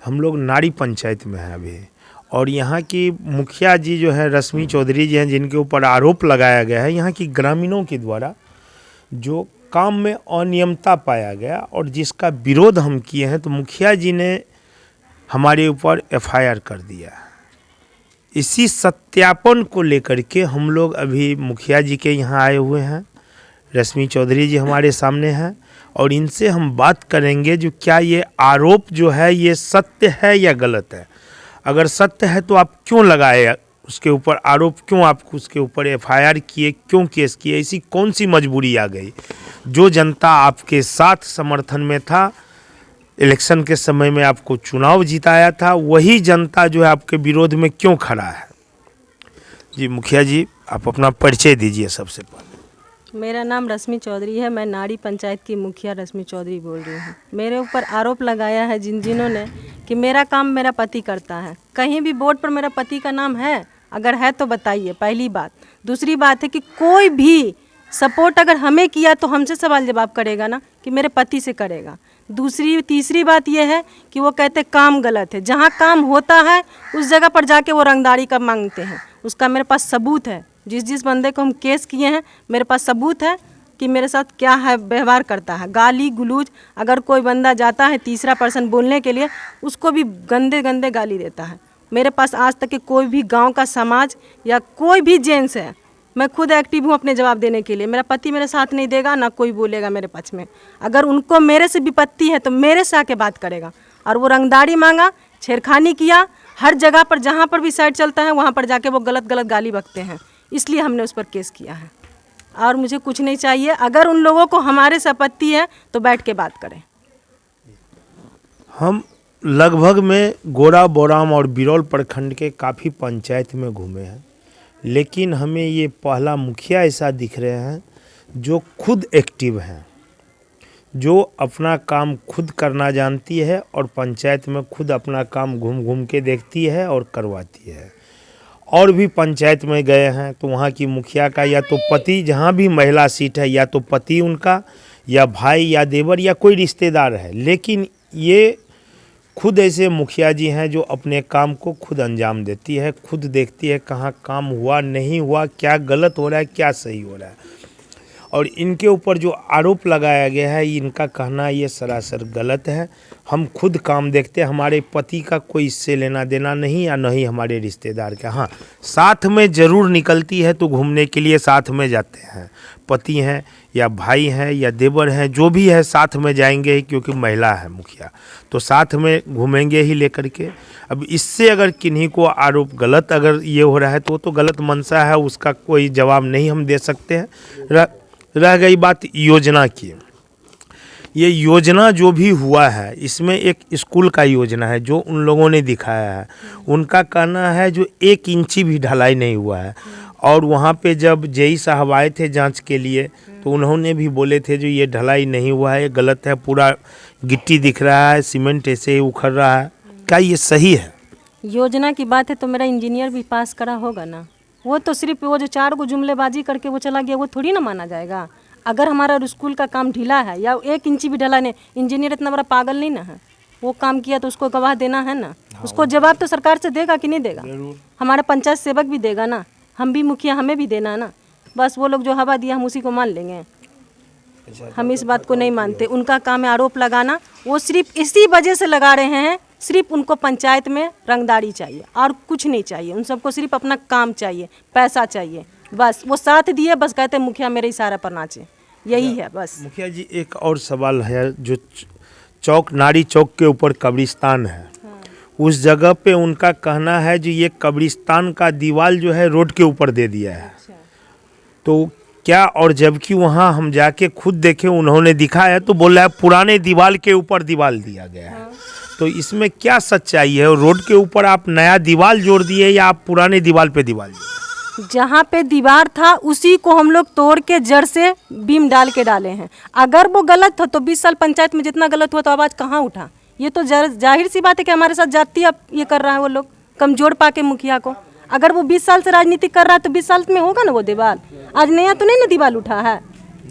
हम लोग नाड़ी पंचायत में हैं अभी, और यहाँ की मुखिया जी जो है रश्मि चौधरी जी हैं, जिनके ऊपर आरोप लगाया गया है यहाँ की ग्रामीणों के द्वारा जो काम में अनियमितता पाया गया और जिसका विरोध हम किए हैं, तो मुखिया जी ने हमारे ऊपर एफआईआर कर दिया। इसी सत्यापन को लेकर के हम लोग अभी मुखिया जी के यहाँ आए हुए हैं। रश्मि चौधरी जी हमारे सामने हैं और इनसे हम बात करेंगे जो क्या ये आरोप जो है ये सत्य है या गलत है। अगर सत्य है तो आप क्यों लगाए उसके ऊपर आरोप, क्यों आप उसके ऊपर एफआईआर किए, क्यों केस किए, ऐसी कौन सी मजबूरी आ गई? जो जनता आपके साथ समर्थन में था, इलेक्शन के समय में आपको चुनाव जिताया था, वही जनता जो है आपके विरोध में क्यों खड़ा है? जी मुखिया जी, आप अपना परिचय दीजिए सबसे पहले। मेरा नाम रश्मि चौधरी है। मैं नाड़ी पंचायत की मुखिया रश्मि चौधरी बोल रही हूँ। मेरे ऊपर आरोप लगाया है जिन्होंने कि मेरा काम मेरा पति करता है। कहीं भी बोर्ड पर मेरा पति का नाम है? अगर है तो बताइए, पहली बात। दूसरी बात है कि कोई भी सपोर्ट अगर हमें किया तो हमसे सवाल जवाब करेगा ना, कि मेरे पति से करेगा। तीसरी बात यह है कि वो कहते काम गलत है। जहाँ काम होता है उस जगह पर जाके वो रंगदारी का मांगते हैं। उसका मेरे पास सबूत है। जिस बंदे को हम केस किए हैं मेरे पास सबूत है कि मेरे साथ क्या है व्यवहार करता है। गाली गुलूज, अगर कोई बंदा जाता है तीसरा पर्सन बोलने के लिए, उसको भी गंदे गंदे गाली देता है। मेरे पास आज तक के कोई भी गांव का समाज या कोई भी जेंट्स है, मैं खुद एक्टिव हूँ अपने जवाब देने के लिए। मेरा पति मेरे साथ नहीं देगा, ना कोई बोलेगा मेरे पक्ष में। अगर उनको मेरे से विपत्ति है तो मेरे से आके बात करेगा। और वो रंगदारी मांगा, छेड़खानी किया, हर जगह पर जहाँ पर भी साइड चलता है वहाँ पर जाके वो गलत गलत गाली बकते हैं। इसलिए हमने उस पर केस किया है और मुझे कुछ नहीं चाहिए। अगर उन लोगों को हमारे से आपत्ति है तो बैठ के बात करें। हम लगभग में गोरा बोराम और बिरौल प्रखंड के काफ़ी पंचायत में घूमे हैं, लेकिन हमें ये पहला मुखिया ऐसा दिख रहे हैं जो खुद एक्टिव हैं, जो अपना काम खुद करना जानती है और पंचायत में खुद अपना काम घूम घूम के देखती है और करवाती है। और भी पंचायत में गए हैं तो वहाँ की मुखिया का या तो पति, जहाँ भी महिला सीट है, या तो पति उनका या भाई या देवर या कोई रिश्तेदार है। लेकिन ये खुद ऐसे मुखिया जी हैं जो अपने काम को खुद अंजाम देती है, खुद देखती है कहाँ काम हुआ नहीं हुआ, क्या गलत हो रहा है, क्या सही हो रहा है। और इनके ऊपर जो आरोप लगाया गया है, इनका कहना ये सरासर गलत है। हम खुद काम देखते हैं, हमारे पति का कोई इससे लेना देना नहीं, या नहीं हमारे रिश्तेदार का। हाँ, साथ में ज़रूर निकलती है तो घूमने के लिए साथ में जाते हैं, पति हैं या भाई हैं या देवर हैं, जो भी है साथ में जाएंगे, क्योंकि महिला है मुखिया तो साथ में घूमेंगे ही लेकर के। अब इससे अगर किन्हीं को आरोप गलत अगर ये हो रहा है तो गलत मंशा है, उसका कोई जवाब नहीं हम दे सकते हैं। रह गई बात योजना की। ये योजना जो भी हुआ है इसमें एक स्कूल का योजना है जो उन लोगों ने दिखाया है। उनका कहना है जो 1 इंची भी ढलाई नहीं हुआ है। और वहाँ पे जब जेई साहब आए थे जांच के लिए तो उन्होंने भी बोले थे जो ये ढलाई नहीं हुआ है, ये गलत है, पूरा गिट्टी दिख रहा है, सीमेंट ऐसे ही उखड़ रहा है। क्या ये सही है? योजना की बात है तो मेरा इंजीनियर भी पास करा होगा ना। वो तो सिर्फ वो जो 4 गो जुमलेबाजी करके वो चला गया, वो थोड़ी ना माना जाएगा। अगर हमारा स्कूल का काम ढीला है या 1 इंची भी ढला नहीं, इंजीनियर इतना बड़ा पागल नहीं ना है। वो काम किया तो उसको गवाह देना है ना। उसको जवाब तो सरकार से देगा कि नहीं देगा? हमारा पंचायत सेवक भी देगा ना, हम भी मुखिया, हमें भी देना है ना। बस वो लोग जो हवा दिया हम उसी को मान लेंगे। हम इस बात को नहीं मानते। उनका काम है आरोप लगाना। वो सिर्फ इसी वजह से लगा रहे हैं, सिर्फ उनको पंचायत में रंगदारी चाहिए और कुछ नहीं चाहिए। उन सबको सिर्फ अपना काम चाहिए, पैसा चाहिए, बस। वो साथ दिए, बस कहते मुखिया मेरे इशारा पर नाचे, यही है बस। मुखिया जी, एक और सवाल है। जो नाड़ी चौक के ऊपर कब्रिस्तान है, उस जगह पे उनका कहना है जो ये कब्रिस्तान का दीवार जो है रोड के ऊपर दे दिया है। तो क्या, और जबकि वहाँ हम जाके खुद देखे, उन्होंने दिखाया तो बोल रहा है पुराने दीवार के ऊपर दीवार दिया गया है। तो इसमें क्या सच्चाई है? रोड के ऊपर आप नया दीवार जोड़ दिए या आप पुराने दीवार पे दीवार जोड़े? जहाँ पे दीवार था उसी को हम लोग तोड़ के जड़ से बीम डाल के डाले हैं। अगर वो गलत हो तो 20 साल पंचायत में जितना गलत हुआ तो आवाज़ कहाँ उठा? ये तो जाहिर सी बात है कि हमारे साथ जाति अब ये कर रहा है वो लोग, कमजोर पाके मुखिया को। अगर वो 20 साल से राजनीति कर रहा है तो 20 साल में होगा ना वो दीवार। आज नया तो नहीं ना दीवार उठा है,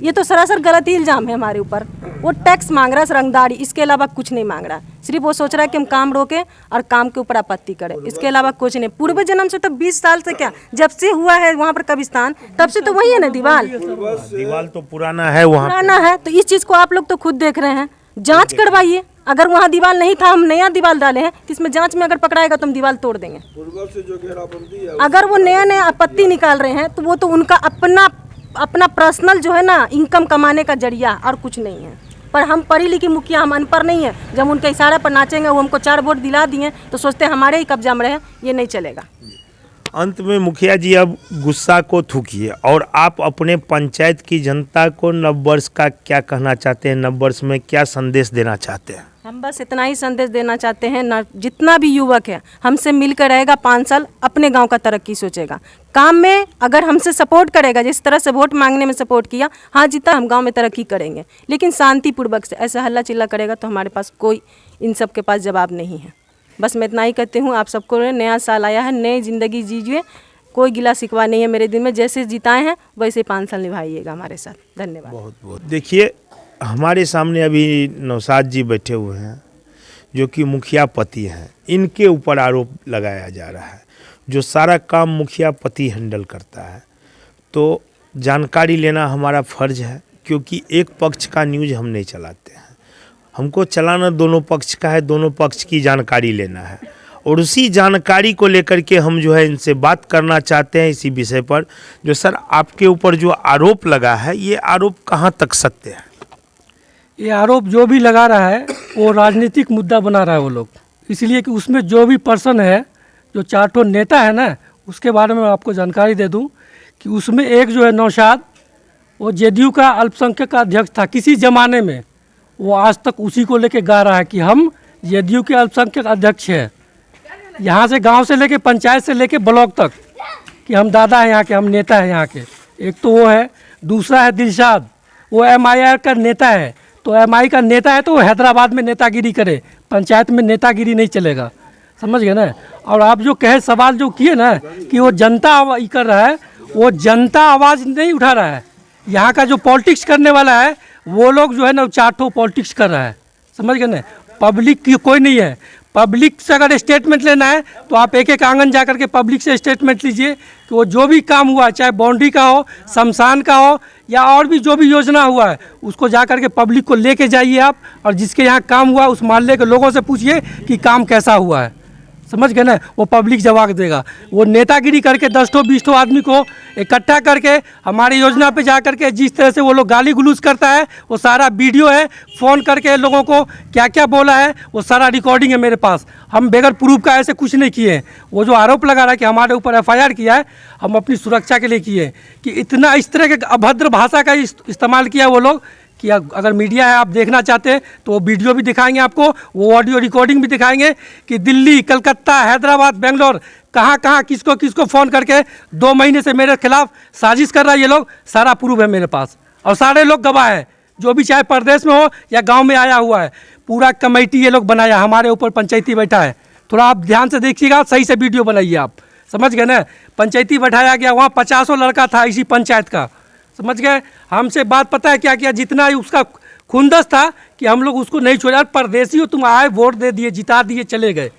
ये तो सरासर गलत ही इल्ज़ाम है हमारे ऊपर। वो टैक्स मांग रहा है रंगदारी, इसके अलावा कुछ नहीं मांग रहा। सिर्फ वो सोच रहा है कि हम काम रोकें और काम के ऊपर आपत्ति करें, इसके अलावा कुछ नहीं। पूर्व जन्म से तो 20 साल से क्या, जब से हुआ है वहाँ पर कब्रिस्तान, तब से तो वही है ना दीवाल। दीवाल तो पुराना है, वहाँ पुराना है, तो इस चीज़ को आप लोग तो खुद देख रहे हैं। जांच करवाइए, अगर वहाँ दीवार नहीं था, हम नया दीवार डाले हैं, तो इसमें जांच में अगर पकड़ाएगा तो हम दीवार तोड़ देंगे। अगर वो नया आपत्ति निकाल रहे हैं तो वो तो उनका अपना पर्सनल जो है ना इनकम कमाने का जरिया, और कुछ नहीं है। पर हम पढ़ी लिखी मुखिया, हम अनपढ़ नहीं है। जब उनके इशारे पर नाचेंगे, वो हमको 4 वोट दिला दिए तो सोचते हैं हमारे ही कब्जा में रहे, ये नहीं चलेगा। अंत में मुखिया जी अब गुस्सा को थूकिए और आप अपने पंचायत की जनता को नववर्ष का क्या कहना चाहते हैं, नववर्ष में क्या संदेश देना चाहते हैं? हम बस इतना ही संदेश देना चाहते हैं ना, जितना भी युवक है हमसे मिलकर रहेगा 5 साल, अपने गांव का तरक्की सोचेगा। काम में अगर हमसे सपोर्ट करेगा, जिस तरह से वोट मांगने में सपोर्ट किया, हाँ जीता, हम गांव में तरक्की करेंगे, लेकिन शांतिपूर्वक से। ऐसा हल्ला चिल्ला करेगा तो हमारे पास कोई इन सब के पास जवाब नहीं है। बस मैं इतना ही कहती हूँ, आप सबको नया साल आया है, नई ज़िंदगी जीजिए, कोई गिला शिकवा नहीं है मेरे दिन में। जैसे जिताए हैं वैसे 5 साल निभाइएगा हमारे साथ। धन्यवाद। बहुत बहुत। देखिए, हमारे सामने अभी नौशाद जी बैठे हुए हैं जो कि मुखिया पति हैं। इनके ऊपर आरोप लगाया जा रहा है, जो सारा काम मुखिया पति हैंडल करता है। तो जानकारी लेना हमारा फ़र्ज है, क्योंकि एक पक्ष का न्यूज़ हम नहीं चलाते हैं। हमको चलाना दोनों पक्ष का है, दोनों पक्ष की जानकारी लेना है, और उसी जानकारी को लेकर के हम जो है इनसे बात करना चाहते हैं इसी विषय पर। जो सर आपके ऊपर जो आरोप लगा है, ये आरोप कहाँ तक सत्य है? ये आरोप जो भी लगा रहा है वो राजनीतिक मुद्दा बना रहा है वो लोग, इसलिए कि उसमें जो भी पर्सन है, जो 4 नेता है ना, उसके बारे में आपको जानकारी दे दूं कि उसमें एक जो है नौशाद, वो जेडीयू का अल्पसंख्यक का अध्यक्ष था किसी ज़माने में। वो आज तक उसी को लेके गा रहा है कि हम जेडीयू के अल्पसंख्यक अध्यक्ष हैं, यहाँ से गांव से लेके पंचायत से लेके ब्लॉक तक, कि हम दादा हैं यहाँ के, हम नेता हैं यहाँ के। एक तो वो है, दूसरा है दिलशाद, वो MIR का नेता है। तो MI का नेता है तो वो हैदराबाद में नेतागिरी करे, पंचायत में नेतागिरी नहीं चलेगा, समझ गए ना। और आप जो कहे सवाल जो किए ना कि वो जनता कर रहा है, वो जनता आवाज़ नहीं उठा रहा है। यहाँ का जो पॉलिटिक्स करने वाला है वो लोग जो है ना 4 पॉलिटिक्स कर रहा है, समझ गए ना। पब्लिक की कोई नहीं है। पब्लिक से अगर स्टेटमेंट लेना है तो आप एक आंगन जा कर के पब्लिक से स्टेटमेंट लीजिए कि वो जो भी काम हुआ, चाहे बाउंड्री का हो, शमशान का हो, या और भी जो भी योजना हुआ है, उसको जा कर के पब्लिक को लेके जाइए आप, और जिसके यहाँ काम हुआ उस मोहल्ले के लोगों से पूछिए कि काम कैसा हुआ है, समझ गए ना। वो पब्लिक जवाब देगा। वो नेतागिरी करके 10-20 आदमी को इकट्ठा करके हमारी योजना पे जा करके जिस तरह से वो लोग गाली गलौज करता है, वो सारा वीडियो है। फ़ोन करके लोगों को क्या क्या बोला है वो सारा रिकॉर्डिंग है मेरे पास। हम बगैर प्रूफ का ऐसे कुछ नहीं किए हैं। वो जो आरोप लगा रहा है कि हमारे ऊपर FIR किया है, हम अपनी सुरक्षा के लिए किए कि इतना इस तरह के अभद्र भाषा का इस्तेमाल किया वो लोग कि अगर मीडिया है, आप देखना चाहते हैं तो वो वीडियो भी दिखाएंगे आपको, वो ऑडियो रिकॉर्डिंग भी दिखाएंगे कि दिल्ली, कलकत्ता, हैदराबाद, बेंगलोर, कहाँ कहाँ किसको किसको फ़ोन करके 2 महीने से मेरे खिलाफ साजिश कर रहा है ये लोग। सारा प्रूफ है मेरे पास, और सारे लोग गवाह हैं, जो भी चाहे परदेश में हो या गाँव में आया हुआ है। पूरा कमेटी ये लोग बनाया, हमारे ऊपर पंचायती बैठा है। थोड़ा आप ध्यान से देखिएगा, सही से वीडियो बनाइए आप, समझ गए ना। पंचायती बैठाया गया, वहाँ 50 लड़का था इसी पंचायत का, समझ गए। हमसे बात पता है क्या किया, जितना ही उसका खुंदस था कि हम लोग उसको नहीं छोड़ा। परदेशी हो तुम, आए वोट दे दिए, जिता दिए, चले गए।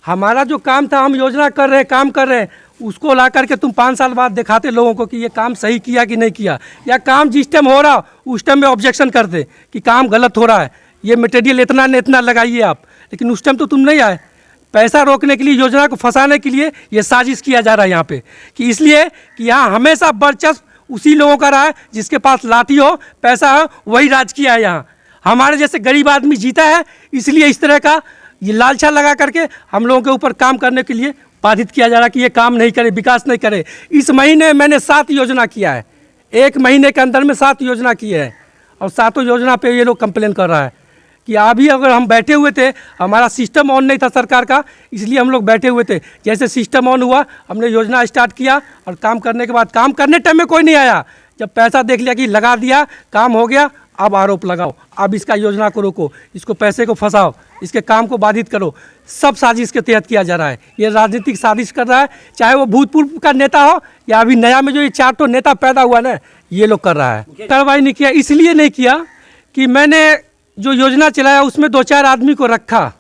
हमारा जो काम था, हम योजना कर रहे हैं, काम कर रहे हैं, उसको ला करके तुम 5 साल बाद दिखाते लोगों को कि ये काम सही किया कि नहीं किया, या काम जिस टाइम हो रहा उस टाइम में ऑब्जेक्शन करते कि काम गलत हो रहा है, ये मटेरियल इतना न इतना लगाइए आप। लेकिन उस टाइम तो तुम नहीं आए। पैसा रोकने के लिए, योजना को फंसाने के लिए ये साजिश किया जा रहा है यहाँ पे, कि इसलिए कि यहाँ हमेशा वर्चस्व उसी लोगों का रहा है जिसके पास लाठी हो, पैसा हो, वही राज किया है यहाँ। हमारे जैसे गरीब आदमी जीता है, इसलिए इस तरह का ये लालचा लगा करके हम लोगों के ऊपर काम करने के लिए बाधित किया जा रहा है कि ये काम नहीं करे, विकास नहीं करे। इस महीने मैंने 7 योजना किया है, 1 महीने के अंदर में 7 योजना की है, और 7 योजना पे ये लोग कंप्लेन कर रहा है कि अभी अगर हम बैठे हुए थे, हमारा सिस्टम ऑन नहीं था सरकार का, इसलिए हम लोग बैठे हुए थे। जैसे सिस्टम ऑन हुआ, हमने योजना स्टार्ट किया, और काम करने के बाद, काम करने टाइम में कोई नहीं आया। जब पैसा देख लिया कि लगा दिया, काम हो गया, अब आरोप लगाओ, अब इसका योजना को रोको, इसको पैसे को फंसाओ, इसके काम को बाधित करो। सब साजिश के तहत किया जा रहा है। ये राजनीतिक साजिश कर रहा है, चाहे वो भूतपूर्व का नेता हो या अभी नया में जो ये 4 नेता पैदा हुआ ना, ये लोग कर रहा है। कार्रवाई नहीं किया, इसलिए नहीं किया कि मैंने जो योजना चलाया उसमें 2-4 आदमी को रखा,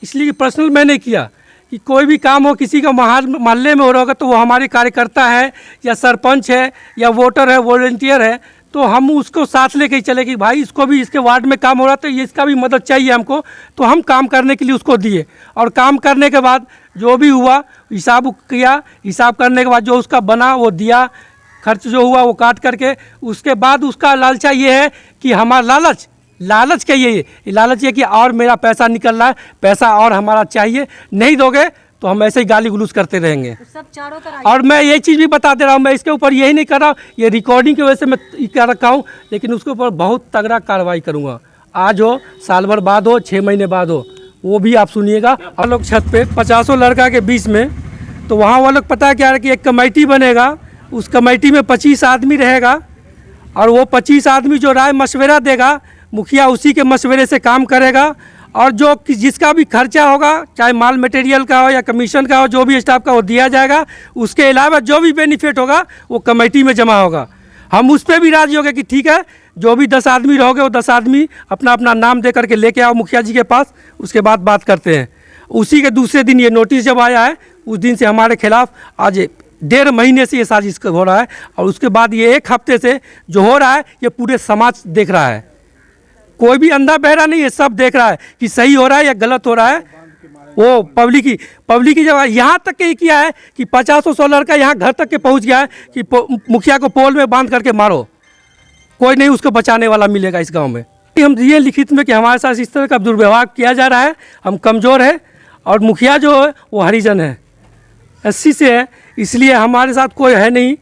इसलिए कि पर्सनल मैंने किया कि कोई भी काम हो किसी का मोहल्ले में हो रहा होगा तो वो हमारे कार्यकर्ता है या सरपंच है या वोटर है, वॉलंटियर है, तो हम उसको साथ लेके ही चले कि भाई इसको भी इसके वार्ड में काम हो रहा तो ये इसका भी मदद चाहिए हमको, तो हम काम करने के लिए उसको दिए। और काम करने के बाद जो भी हुआ हिसाब किया, हिसाब करने के बाद जो उसका बना वो दिया, खर्च जो हुआ वो काट करके। उसके बाद उसका लालचा ये है कि हमारा लालच क्या ये लालच ये कि और मेरा पैसा निकल रहा है, पैसा और हमारा चाहिए, नहीं दोगे तो हम ऐसे ही गाली गलौज करते रहेंगे। सब चारों तरफ। और मैं ये चीज़ भी बता दे रहा हूँ, मैं इसके ऊपर यही नहीं कर रहा हूँ, ये रिकॉर्डिंग की वजह से मैं कर रखा हूँ, लेकिन उसके ऊपर बहुत तगड़ा कार्रवाई करूँगा। आज हो, साल भर बाद हो, 6 महीने बाद हो, वो भी आप सुनिएगा। और लोग छत पे 50 लड़का के बीच में, तो वहाँ वो लोग पता क्या है कि एक कमेटी बनेगा, उस कमेटी में 25 आदमी रहेगा और वो 25 आदमी जो राय मशवरा देगा, मुखिया उसी के मशवरे से काम करेगा। और जो जिसका भी खर्चा होगा, चाहे माल मटेरियल का हो या कमीशन का हो, जो भी स्टाफ का वो दिया जाएगा। उसके अलावा जो भी बेनिफिट होगा वो कमेटी में जमा होगा। हम उस पर भी राजी हो गए कि ठीक है, जो भी 10 आदमी रहोगे वो 10 आदमी अपना अपना नाम दे करके लेके आओ मुखिया जी के पास, उसके बाद बात करते हैं। उसी के दूसरे दिन ये नोटिस जब आया है, उस दिन से हमारे खिलाफ आज 1.5 महीने से ये साजिश हो रहा है। और उसके बाद ये 1 हफ्ते से जो हो रहा है ये पूरे समाज देख रहा है, कोई भी अंधा बहरा नहीं है, सब देख रहा है कि सही हो रहा है या गलत हो रहा है। वो पब्लिक की जगह यहाँ तक के किया है कि 50-100 लड़का यहाँ घर तक के पहुँच गया है कि मुखिया को पोल में बांध करके मारो, कोई नहीं उसको बचाने वाला मिलेगा इस गांव में। हम ये लिखित में कि हमारे साथ इस तरह का दुर्व्यवहार किया जा रहा है, हम कमज़ोर है और मुखिया जो है वो हरिजन है, 80 से है, इसलिए हमारे साथ कोई है नहीं,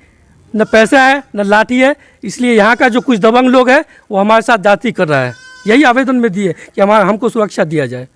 न पैसा है न लाठी है। इसलिए यहाँ का जो कुछ दबंग लोग हैं वो हमारे साथ जाति कर रहा है। यही आवेदन में दिए कि हमको सुरक्षा दिया जाए।